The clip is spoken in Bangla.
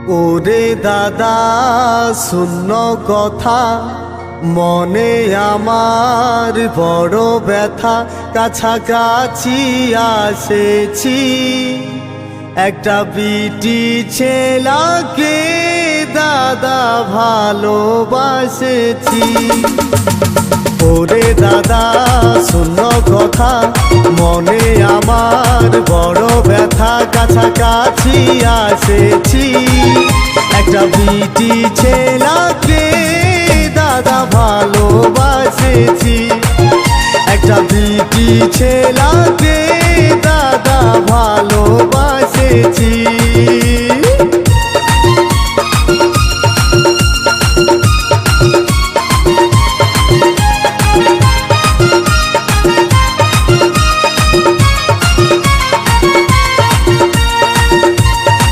ওরে দাদা শূন্য কথা, মনে আমার বড় ব্যথা। কাছাকাছি আসেছি, একটা বিটি ছেলাকে দাদা ভালোবাসেছি। ওরে দাদা শূন্য কথা, মনে আমার বড় ব্যথা। কাছাকাছি আসেছি, একটা বিটি ছেলাকে দাদা ভালোবাসেছি। একটা বিটি ছেলাকে দাদা ভালোবাসেছি।